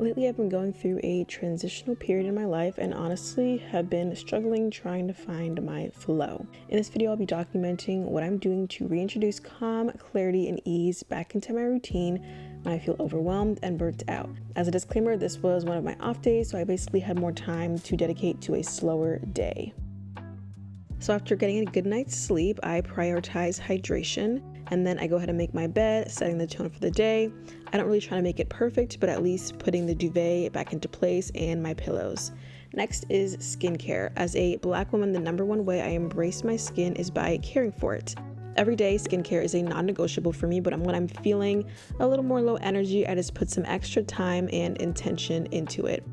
Lately, I've been going through a transitional period in my life and honestly have been struggling trying to find my flow. In this video, I'll be documenting what I'm doing to reintroduce calm, clarity, and ease back into my routine when I feel overwhelmed and burnt out. As a disclaimer, this was one of my off days, so I basically had more time to dedicate to a slower day. So after getting a good night's sleep, I prioritize hydration, and then I go ahead and make my bed, setting the tone for the day. I don't really try to make it perfect, but at least putting the duvet back into place and my pillows. Next is skincare. As a Black woman, the number one way I embrace my skin is by caring for it. Every day, skincare is a non-negotiable for me, but when I'm feeling a little more low energy, I just put some extra time and intention into it.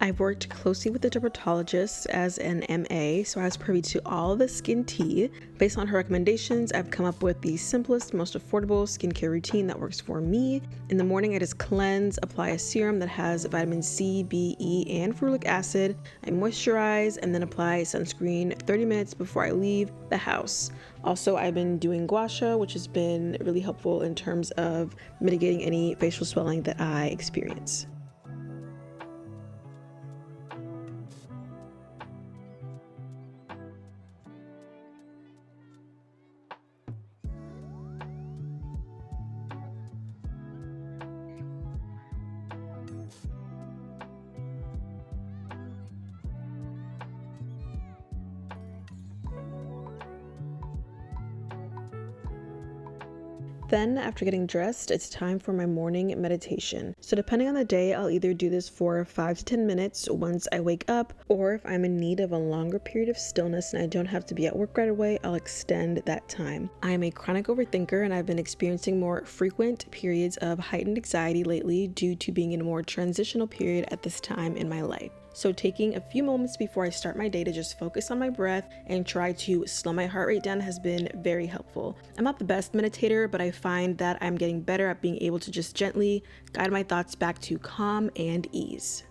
I've worked closely with the dermatologist as an MA, so I was privy to all the skin tea. Based on her recommendations, I've come up with the simplest, most affordable skincare routine that works for me. In the morning, I just cleanse, apply a serum that has vitamin C, B, E, and ferulic acid. I moisturize and then apply sunscreen 30 minutes before I leave the house. Also, I've been doing gua sha, which has been really helpful in terms of mitigating any facial swelling that I experience. Then, after getting dressed, it's time for my morning meditation. So depending on the day, I'll either do this for 5 to 10 minutes once I wake up, or if I'm in need of a longer period of stillness and I don't have to be at work right away, I'll extend that time. I am a chronic overthinker and I've been experiencing more frequent periods of heightened anxiety lately due to being in a more transitional period at this time in my life. So taking a few moments before I start my day to just focus on my breath and try to slow my heart rate down has been very helpful. I'm not the best meditator, but I find that I'm getting better at being able to just gently guide my thoughts back to calm and ease.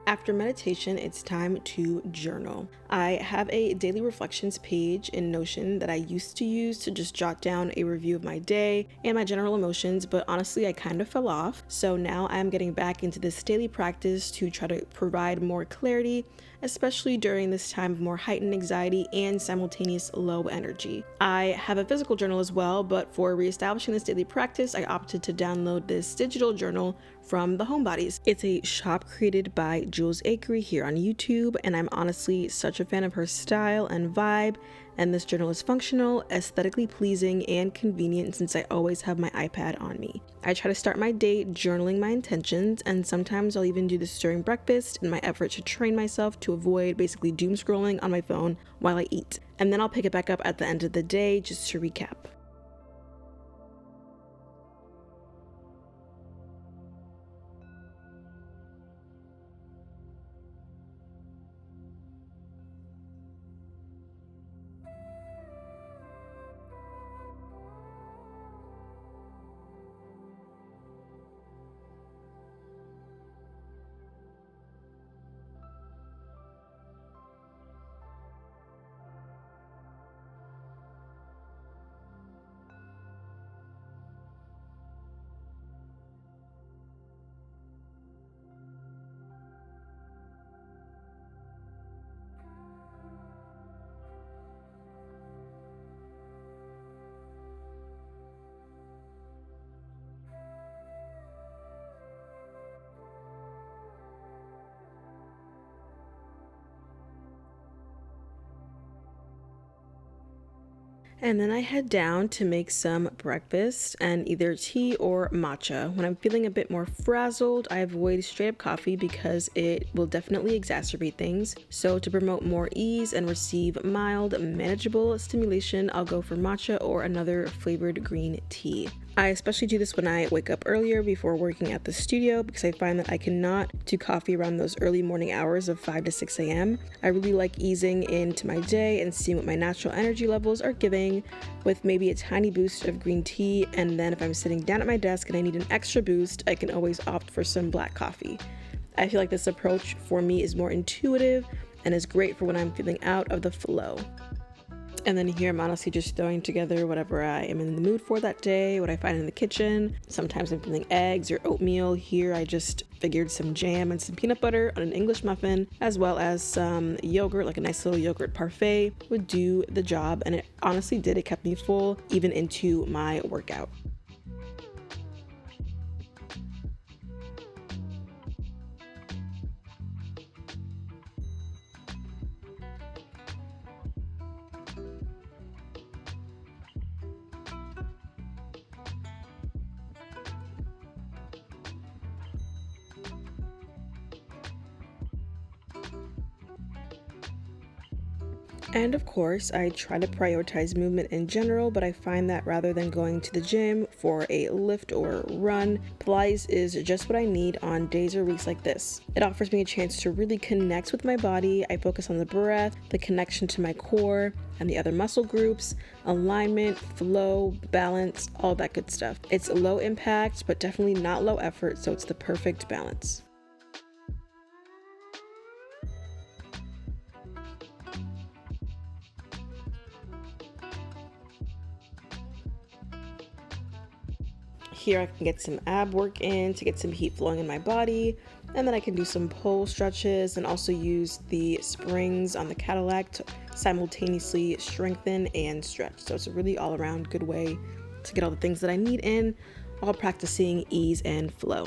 After meditation, it's time to journal. I have a daily reflections page in Notion that I used to use to just jot down a review of my day and my general emotions, but honestly, I kind of fell off. So now I'm getting back into this daily practice to try to provide more clarity, especially during this time of more heightened anxiety and simultaneous low energy. I have a physical journal as well, but for reestablishing this daily practice, I opted to download this digital journal from the Homebodies. It's a shop created by Jules Akery here on YouTube, and I'm honestly such a fan of her style and vibe, and this journal is functional, aesthetically pleasing, and convenient since I always have my iPad on me. I try to start my day journaling my intentions, and sometimes I'll even do this during breakfast in my effort to train myself to avoid basically doom scrolling on my phone while I eat. And then I'll pick it back up at the end of the day just to recap. And then I head down to make some breakfast and either tea or matcha. When I'm feeling a bit more frazzled, I avoid straight up coffee because it will definitely exacerbate things. So to promote more ease and receive mild, manageable stimulation, I'll go for matcha or another flavored green tea. I especially do this when I wake up earlier before working at the studio because I find that I cannot do coffee around those early morning hours of 5 to 6 a.m. I really like easing into my day and seeing what my natural energy levels are giving with maybe a tiny boost of green tea, and then if I'm sitting down at my desk and I need an extra boost, I can always opt for some black coffee. I feel like this approach for me is more intuitive and is great for when I'm feeling out of the flow. And then here I'm honestly just throwing together whatever I am in the mood for that day, what I find in the kitchen. Sometimes I'm feeling eggs or oatmeal. Here I just figured some jam and some peanut butter on an English muffin, as well as some yogurt, like a nice little yogurt parfait, would do the job. And it honestly did. It kept me full even into my workout. And of course, I try to prioritize movement in general, but I find that rather than going to the gym for a lift or run, Pilates is just what I need on days or weeks like this. It offers me a chance to really connect with my body. I focus on the breath, the connection to my core, and the other muscle groups, alignment, flow, balance, all that good stuff. It's low impact, but definitely not low effort, so it's the perfect balance. Here I can get some ab work in to get some heat flowing in my body, and then I can do some pole stretches and also use the springs on the Cadillac to simultaneously strengthen and stretch. So it's a really all-around good way to get all the things that I need in while practicing ease and flow.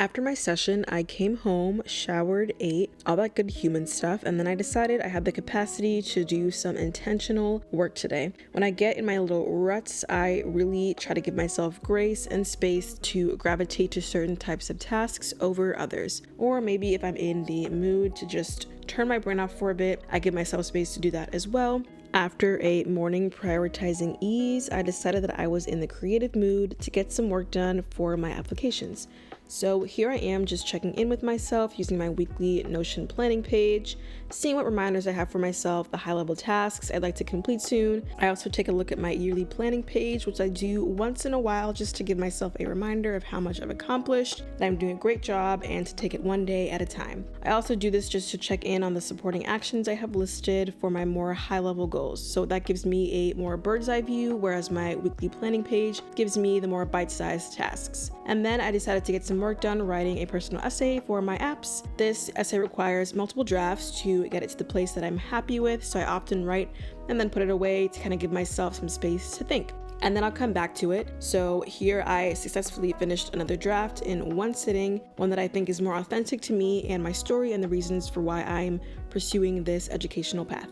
After my session, I came home, showered, ate, all that good human stuff, and then I decided I had the capacity to do some intentional work today. When I get in my little ruts, I really try to give myself grace and space to gravitate to certain types of tasks over others. Or maybe if I'm in the mood to just turn my brain off for a bit, I give myself space to do that as well. After a morning prioritizing ease, I decided that I was in the creative mood to get some work done for my applications. So here I am just checking in with myself using my weekly Notion planning page, seeing what reminders I have for myself, the high-level tasks I'd like to complete soon. I also take a look at my yearly planning page, which I do once in a while just to give myself a reminder of how much I've accomplished, that I'm doing a great job, and to take it one day at a time. I also do this just to check in on the supporting actions I have listed for my more high-level goals. So that gives me a more bird's eye view, whereas my weekly planning page gives me the more bite-sized tasks. And then I decided to get some work done writing a personal essay for my apps. This essay requires multiple drafts to get it to the place that I'm happy with, so I often write and then put it away to kind of give myself some space to think. And then I'll come back to it. So here I successfully finished another draft in one sitting, one that I think is more authentic to me and my story and the reasons for why I'm pursuing this educational path.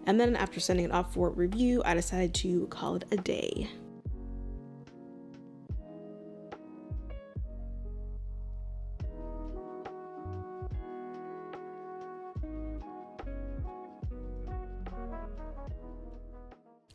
And then after sending it off for review, I decided to call it a day.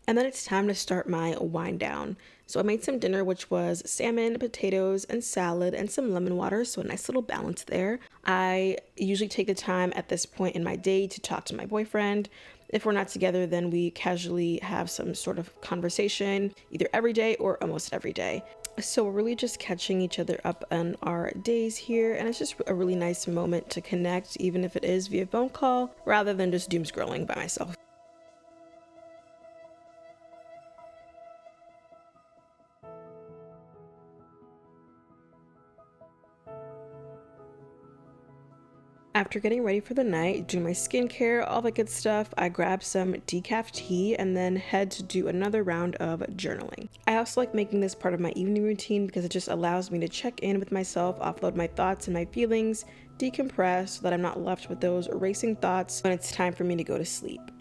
And then it's time to start my wind down. So I made some dinner, which was salmon, potatoes, and salad, and some lemon water, so a nice little balance there. I usually take the time at this point in my day to talk to my boyfriend. If we're not together, then we casually have some sort of conversation, either every day or almost every day. So we're really just catching each other up on our days here, and it's just a really nice moment to connect, even if it is via phone call, rather than just doom scrolling by myself. after getting ready for the night, doing my skincare, all that good stuff, I grab some decaf tea and then head to do another round of journaling. I also like making this part of my evening routine because it just allows me to check in with myself, offload my thoughts and my feelings, decompress so that I'm not left with those racing thoughts when it's time for me to go to sleep.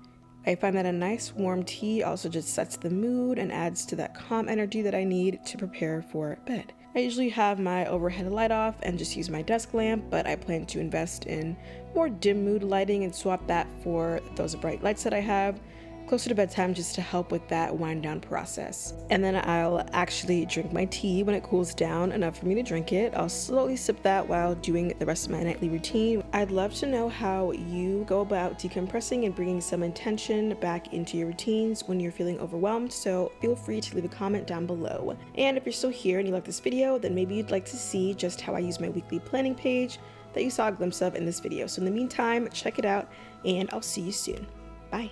I find that a nice warm tea also just sets the mood and adds to that calm energy that I need to prepare for bed. I usually have my overhead light off and just use my desk lamp, but I plan to invest in more dim mood lighting and swap that for those bright lights that I have closer to bedtime just to help with that wind down process. And then I'll actually drink my tea when it cools down enough for me to drink it. I'll slowly sip that while doing the rest of my nightly routine. I'd love to know how you go about decompressing and bringing some intention back into your routines when you're feeling overwhelmed, so feel free to leave a comment down below. And if you're still here and you like this video, then maybe you'd like to see just how I use my weekly planning page that you saw a glimpse of in this video. So in the meantime, check it out and I'll see you soon. Bye.